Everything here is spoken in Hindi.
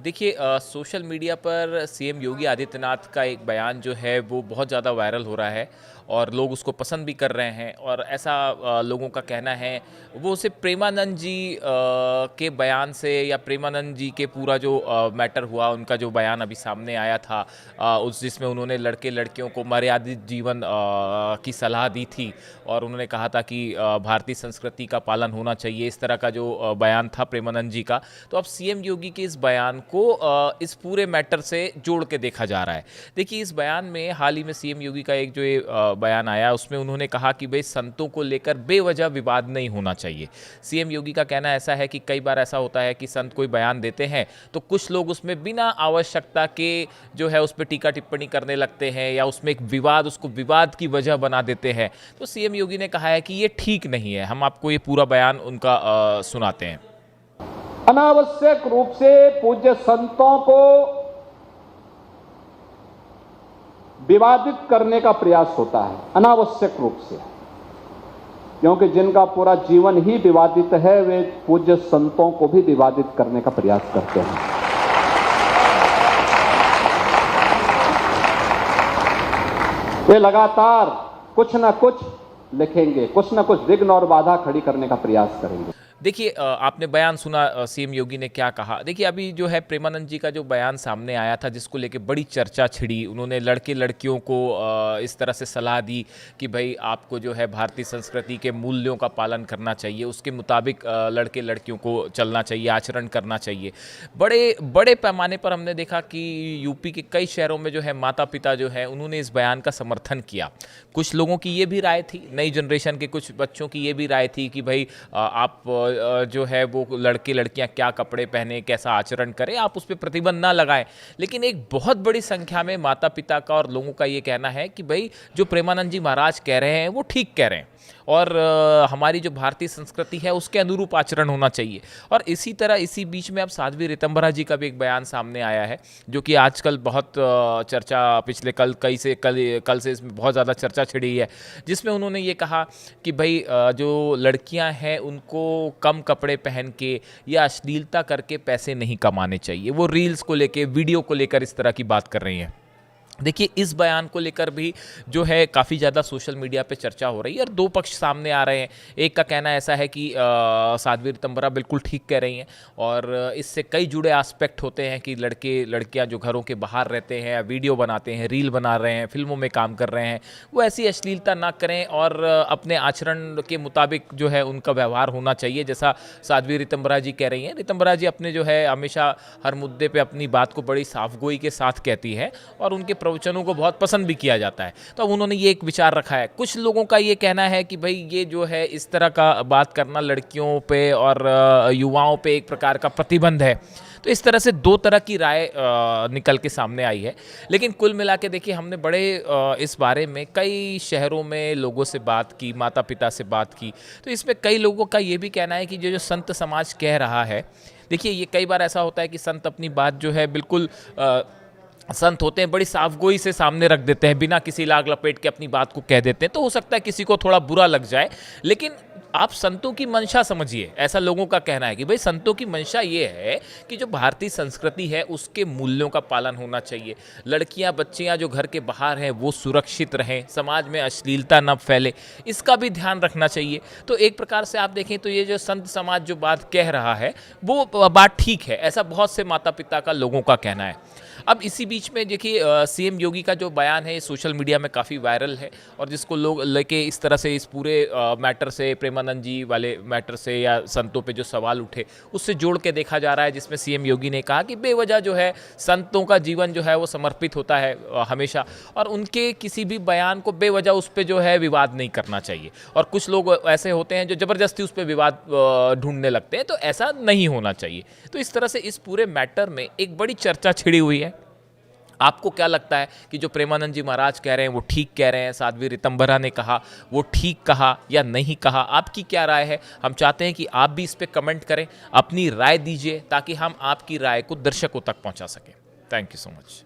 देखिए सोशल मीडिया पर सीएम योगी आदित्यनाथ का एक बयान जो है वो बहुत ज़्यादा वायरल हो रहा है और लोग उसको पसंद भी कर रहे हैं और ऐसा लोगों का कहना है वो सिर्फ प्रेमानंद जी के बयान से या प्रेमानंद जी के पूरा जो मैटर हुआ उनका जो बयान अभी सामने आया था उस जिसमें उन्होंने लड़के लड़कियों को मर्यादित जीवन की सलाह दी थी और उन्होंने कहा था कि भारतीय संस्कृति का पालन होना चाहिए, इस तरह का जो बयान था प्रेमानंद जी का। तो अब सीएम योगी के इस बयान को इस पूरे मैटर से जोड़ के देखा जा रहा है। देखिए इस बयान में हाल ही में सीएम योगी का एक जो ये बयान आया उसमें उन्होंने कहा कि भाई संतों को लेकर बेवजह विवाद नहीं होना चाहिए। सीएम योगी का कहना ऐसा है कि कई बार ऐसा होता है कि संत कोई बयान देते हैं तो कुछ लोग उसमें बिना आवश्यकता के जो है उस पर टीका टिप्पणी करने लगते हैं या उसमें एक विवाद उसको विवाद की वजह बना देते हैं। तो सीएम योगी ने कहा है कि ये ठीक नहीं है। हम आपको ये पूरा बयान उनका सुनाते हैं। अनावश्यक रूप से पूज्य संतों को विवादित करने का प्रयास होता है, अनावश्यक रूप से, क्योंकि जिनका पूरा जीवन ही विवादित है वे पूज्य संतों को भी विवादित करने का प्रयास करते हैं। वे लगातार कुछ ना कुछ लिखेंगे, कुछ ना कुछ विघ्न और बाधा खड़ी करने का प्रयास करेंगे। देखिए आपने बयान सुना सीएम योगी ने क्या कहा। देखिए अभी जो है प्रेमानंद जी का जो बयान सामने आया था जिसको लेके बड़ी चर्चा छिड़ी, उन्होंने लड़के लड़कियों को इस तरह से सलाह दी कि भाई आपको जो है भारतीय संस्कृति के मूल्यों का पालन करना चाहिए, उसके मुताबिक लड़के लड़कियों को चलना चाहिए, आचरण करना चाहिए। बड़े बड़े पैमाने पर हमने देखा कि यूपी के कई शहरों में जो है माता पिता जो है उन्होंने इस बयान का समर्थन किया। कुछ लोगों की ये भी राय थी, नई जनरेशन के कुछ बच्चों की ये भी राय थी कि भाई आप जो है वो लड़के लड़कियां क्या कपड़े पहने, कैसा आचरण करें, आप उस पर प्रतिबंध ना लगाएं। लेकिन एक बहुत बड़ी संख्या में माता पिता का और लोगों का ये कहना है कि भाई जो प्रेमानंद जी महाराज कह रहे हैं वो ठीक कह रहे हैं और हमारी जो भारतीय संस्कृति है उसके अनुरूप आचरण होना चाहिए। और इसी तरह इसी बीच में अब साध्वी ऋतंभरा जी का भी एक बयान सामने आया है जो कि आजकल बहुत चर्चा, पिछले कल से इसमें बहुत ज़्यादा चर्चा छिड़ी है, जिसमें उन्होंने ये कहा कि भाई जो लड़कियां हैं उनको कम कपड़े पहन के या अश्लीलता करके पैसे नहीं कमाने चाहिए। वो रील्स को लेकर, वीडियो को लेकर इस तरह की बात कर रही हैं। देखिए इस बयान को लेकर भी जो है काफ़ी ज़्यादा सोशल मीडिया पे चर्चा हो रही है और दो पक्ष सामने आ रहे हैं। एक का कहना ऐसा है कि साध्वी ऋतंभरा बिल्कुल ठीक कह रही हैं और इससे कई जुड़े एस्पेक्ट होते हैं कि लड़के लड़कियां जो घरों के बाहर रहते हैं, वीडियो बनाते हैं, रील बना रहे हैं, फिल्मों में काम कर रहे हैं, वो ऐसी अश्लीलता ना करें और अपने आचरण के मुताबिक जो है उनका व्यवहार होना चाहिए, जैसा साध्वी ऋतंभरा जी कह रही हैं। ऋतंभरा जी अपने जो है हमेशा हर मुद्दे पर अपनी बात को बड़ी साफगोई के साथ कहती है और उनके प्रवचनों को बहुत पसंद भी किया जाता है। तो अब उन्होंने ये एक विचार रखा है। कुछ लोगों का ये कहना है कि भाई ये जो है इस तरह का बात करना लड़कियों पे और युवाओं पे एक प्रकार का प्रतिबंध है। तो इस तरह से दो तरह की राय निकल के सामने आई है। लेकिन कुल मिला के देखिए हमने बड़े इस बारे में कई शहरों में लोगों से बात की, माता पिता से बात की, तो इसमें कई लोगों का ये भी कहना है कि जो संत समाज कह रहा है, देखिए ये कई बार ऐसा होता है कि संत अपनी बात जो है बिल्कुल संत होते हैं बड़ी साफगोई से सामने रख देते हैं, बिना किसी लाग लपेट के अपनी बात को कह देते हैं। तो हो सकता है किसी को थोड़ा बुरा लग जाए, लेकिन आप संतों की मंशा समझिए। ऐसा लोगों का कहना है कि भाई संतों की मंशा ये है कि जो भारतीय संस्कृति है उसके मूल्यों का पालन होना चाहिए, लड़कियां बच्चियां जो घर के बाहर हैं वो सुरक्षित रहें, समाज में अश्लीलता न फैले, इसका भी ध्यान रखना चाहिए। तो एक प्रकार से आप देखें तो ये जो संत समाज जो बात कह रहा है वो बात ठीक है, ऐसा बहुत से माता पिता का, लोगों का कहना है। अब इसी बीच में देखिए सीएम योगी का जो बयान है सोशल मीडिया में काफ़ी वायरल है और जिसको लोग लेके इस तरह से इस पूरे मैटर से, प्रेमानंद जी वाले मैटर से या संतों पे जो सवाल उठे उससे जोड़ के देखा जा रहा है, जिसमें सीएम योगी ने कहा कि बेवजह जो है संतों का जीवन जो है वो समर्पित होता है हमेशा और उनके किसी भी बयान को बेवजह उस पर जो है विवाद नहीं करना चाहिए। और कुछ लोग ऐसे होते हैं जो ज़बरदस्ती उस पर विवाद ढूंढने लगते हैं, तो ऐसा नहीं होना चाहिए। तो इस तरह से इस पूरे मैटर में एक बड़ी चर्चा छिड़ी हुई है। आपको क्या लगता है कि जो प्रेमानंद जी महाराज कह रहे हैं वो ठीक कह रहे हैं, साध्वी ऋतंभरा ने कहा वो ठीक कहा या नहीं कहा? आपकी क्या राय है? हम चाहते हैं कि आप भी इस पे कमेंट करें, अपनी राय दीजिए ताकि हम आपकी राय को दर्शकों तक पहुंचा सकें। Thank you so much.